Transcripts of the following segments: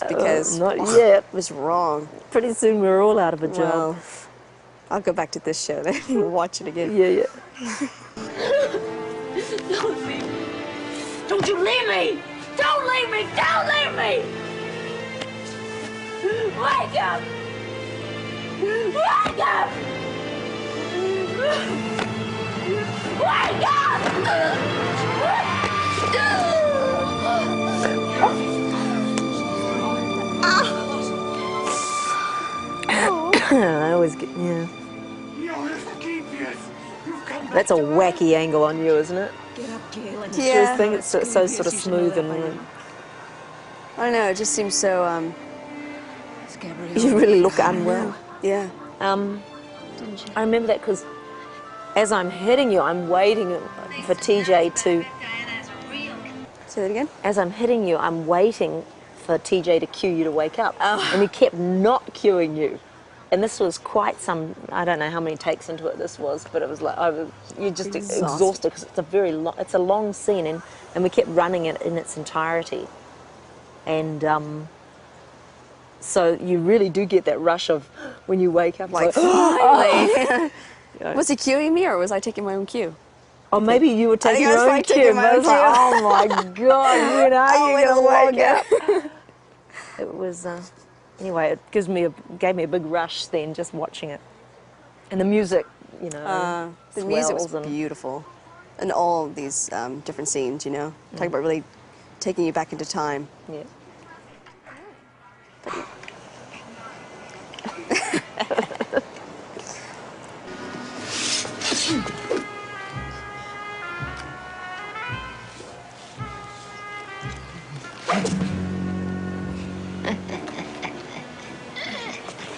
because not yet. it was wrong. Pretty soon we're all out of a job. Well, I'll go back to this show then and watch it again. Yeah. Don't you leave me! Don't leave me! Don't leave me! Wake up! Wake up! Wake up! I always get, That's a wacky angle on you, isn't it? Get up, Gail. Yeah. I think it's so sort of smooth and... I don't know, it just seems so, You really look unwell. yeah. I remember that because as I'm hitting you, I'm waiting for TJ to... Say that again? As I'm hitting you, I'm waiting for TJ to cue you to wake up. Oh. And he kept not cueing you. And this was quite some, I don't know how many takes into it this was, but it was like, you're just exhausted because it's a very long, it's a long scene and we kept running it in its entirety. And so you really do get that rush of when you wake up, Like, finally. Was he cueing me or was I taking my own cue? Or maybe you were taking I was your own probably cue. taking my I own was like, cue. oh my God, when are you going to wake up? It was, anyway, it gave me a big rush then just watching it. And the music, you know, The music was swells and- beautiful. And all these different scenes, you know. Talking about really taking you back into time. Yeah.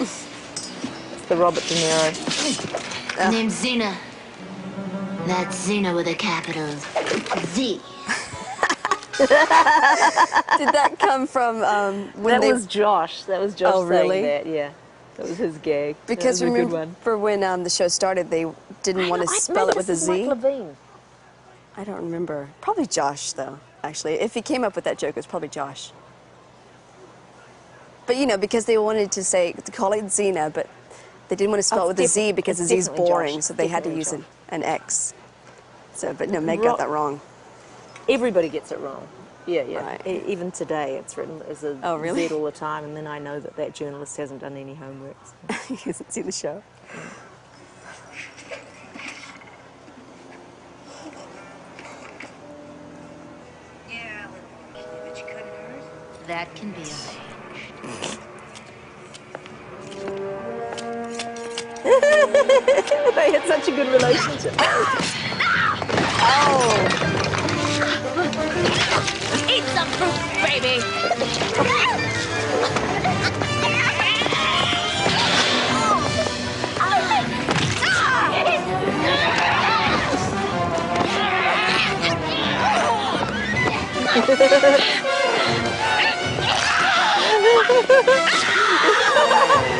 It's the Robert De Niro. My name's Xena. That's Xena with a capital Z. Did that come from when That was Josh. That was Josh Oh, really? saying that, yeah. That was his gag. Because that was a good remember one. when the show started, they didn't want to spell it with a Z? Like Levine. I don't remember. Probably Josh, though, actually. If he came up with that joke, it was probably Josh. But, you know, because they wanted to call it Xena, but they didn't want to spell it with a Z because the Z is boring, so they had to use an X. So, but no, Meg got that wrong. Everybody gets it wrong. Yeah. Right. Even today, it's written as a Oh, really? Z all the time, and then I know that journalist hasn't done any homework. So. He hasn't seen the show. That can be arranged. They had such a good relationship. Oh! Eat some fruit, baby!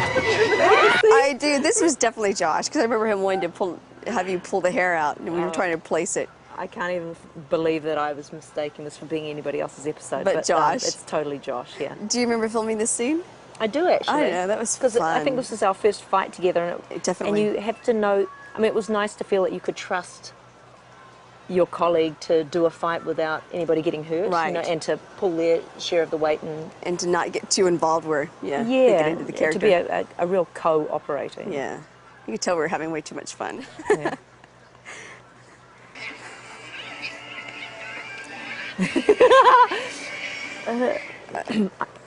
I do. This was definitely Josh, because I remember him wanting to have you pull the hair out, and we were trying to place it. I can't even believe that I was mistaking this for being anybody else's episode. But Josh. It's totally Josh, yeah. Do you remember filming this scene? I do actually. I know, that was Because I fun. think this was our first fight together. And Definitely. And you have to know, I mean, it was nice to feel that you could trust your colleague to do a fight without anybody getting hurt. Right. You know, and to pull their share of the weight and... And to not get too involved where, they get into the character. to be a real co-operator. Yeah. You could tell we were having way too much fun. Yeah.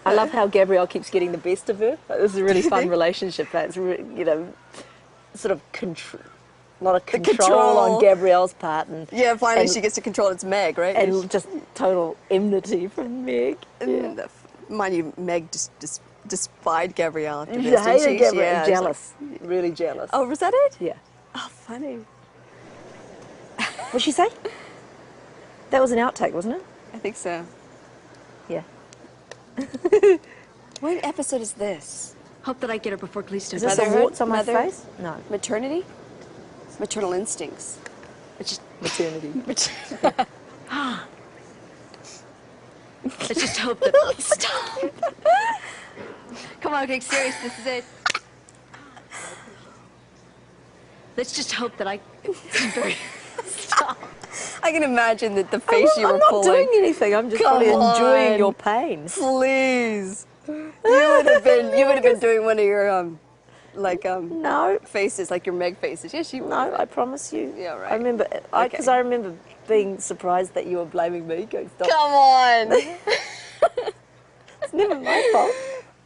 I love how Gabrielle keeps getting the best of her. This is a really fun relationship. It's you know, sort of a lot of control on Gabrielle's part, and Yeah, finally she gets to control its Meg, right? and just total enmity from Meg. And mind you, Meg just despised Gabrielle after She this, didn't hated she? Gabrielle. Yeah, it's Jealous, really jealous. Oh, was that it? Yeah. Oh, funny. What'd she say? That was an outtake, wasn't it? I think so. Yeah. What episode is this? Hope that I get her before Callisto. Is this the Motherhood? warts on my Mother- face? No. Maternity? Maternal Instincts. Maternity. Let's just hope that... Stop! Come on, okay, serious, this is it. Let's just hope that I... Stop. I can imagine that the face you were pulling... I'm not doing anything, I'm just really enjoying your pain. Please. You would have been doing one of your, no. faces, like your Meg faces. Yes, you would. No, I promise you. Yeah, right. I remember, because I remember being surprised that you were blaming me. Going, stop. Come on. It's never my fault.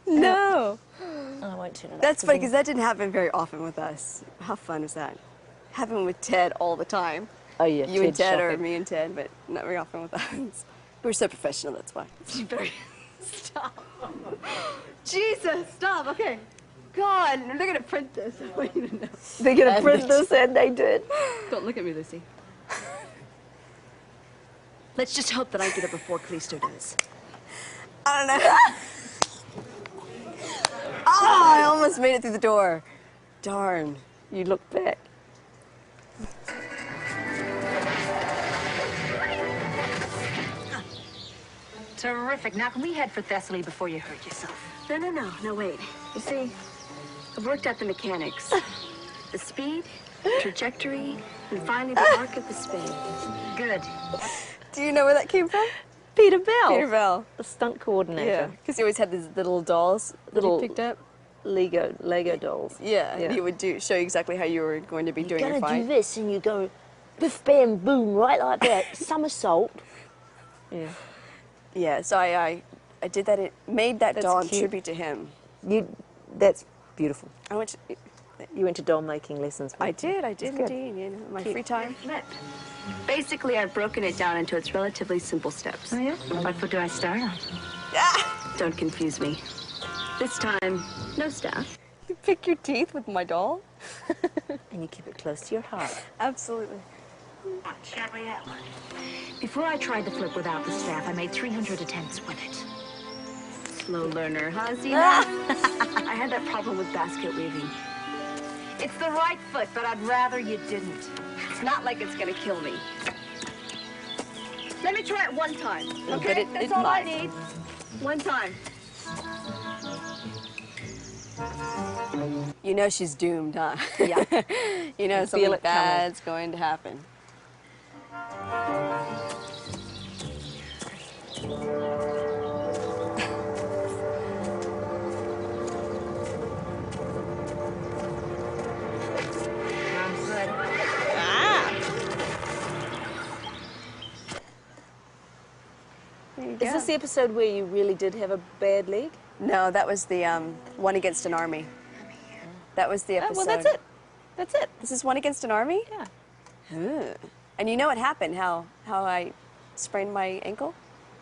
No. Oh, I won't turn it up. That's funny, because that didn't happen very often with us. How fun was that? Happened with Ted all the time. Oh, yeah. You and Ted, or shocking. me and Ted, but not very often with us. We're so professional, that's why. You better stop. Jesus, stop, okay. God, they're going to print this. I want you to know. They're going to print this, and they did. Don't look at me, Lucy. Let's just hope that I get it before Callisto does. I don't know. Oh, I almost made it through the door. Darn. You look back. Terrific. Now, can we head for Thessaly before you hurt yourself? No, wait. You see, I've worked out the mechanics. The speed, trajectory, and finally the arc of the spin. Good. Do you know where that came from? Peter Bell. Peter Bell. The stunt coordinator. Yeah, because he always had these little dolls that he picked up. Lego dolls. Yeah, and he would show you exactly how you were going to be doing your You're fight. gonna do this, and you go, biff, bam, boom, right like that, somersault. Yeah. Yeah, so I did that. It made that doll in cute. tribute to him. That's beautiful. I went. You went to doll making lessons. I did indeed. You know, my free time. Basically, I've broken it down into its relatively simple steps. Oh, yeah? What foot do I start on? Don't confuse me. This time, no staff. You pick your teeth with my doll? And you keep it close to your heart. Absolutely. Before I tried the flip without the staff, I made 300 attempts with it. Slow learner, huh, Xena? I had that problem with basket weaving. It's the right foot, but I'd rather you didn't. It's not like it's gonna kill me. Let me try it one time, okay? That's all I need. One time. You know she's doomed, huh? Yeah. You know something bad's going to happen. Is this the episode where you really did have a bad leg? No, that was the One Against an Army. That was the episode. Well, that's it. That's it. This is One Against an Army? Yeah. And you know what happened? How I sprained my ankle?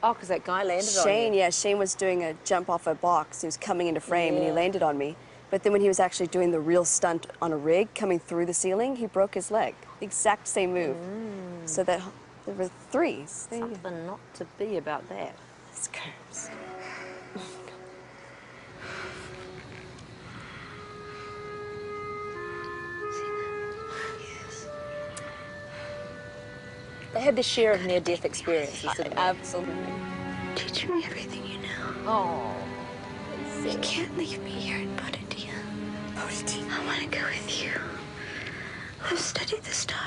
Oh, because that guy landed on you. Shane, yeah, Shane was doing a jump off a box. He was coming into frame and he landed on me. But then when he was actually doing the real stunt on a rig coming through the ceiling, he broke his leg. The exact same move. So that there were three. Something not to be about that. This curse. They had their share of near-death experiences, didn't they? Absolutely. Teach me everything you know. Oh. You can't leave me here in Bodhitia. I want to go with you. I've studied the stars.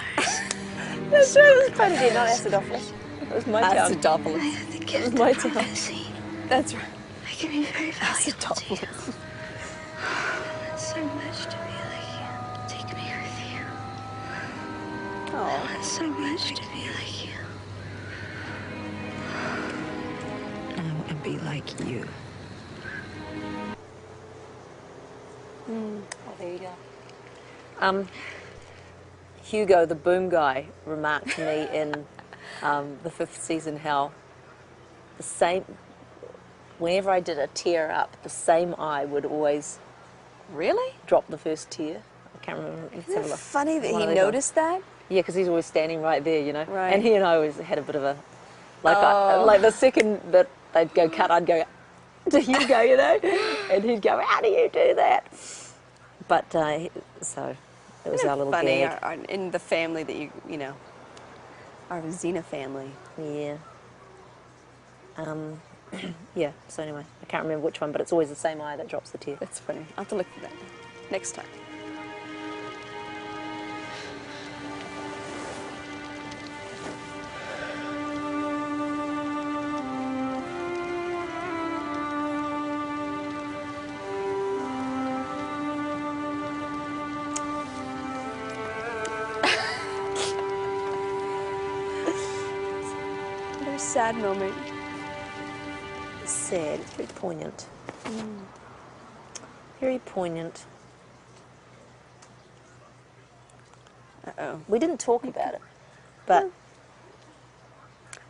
That's right, it was Bodhitia, not Acidophilus. It was my town. Acidophilus. I have the gift of my town. prophecy. That's right. I can be very valuable to you. Acidophilus. I want so much to be like you. Take me with you. I Oh. want so much to be like you. I want to be like you. Oh, there you go. Hugo, the boom guy, remarked to me in the 5th season how the same, whenever I did a tear up, the same eye would always Really? drop the first tear. I can't remember. Let's have a Isn't it look. funny that One he of these noticed that? Yeah, because he's always standing right there, you know. Right. And he and I always had a bit of a, like the second that they'd go cut, I'd go to Hugo, you know, and he'd go, "How do you do that?" But so it was our little funny gag. in the family that you know, our Xena family. Yeah. Yeah, so anyway, I can't remember which one, but it's always the same eye that drops the tear. That's funny. I'll have to look for that next time. Very sad moment. It's sad, it's very poignant. Very poignant. Uh-oh. We didn't talk about it, but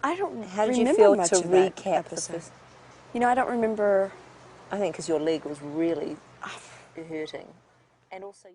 I don't how did you remember feel much to of that recap the episode. first? You know, I don't remember. I think because your leg was really hurting, and also.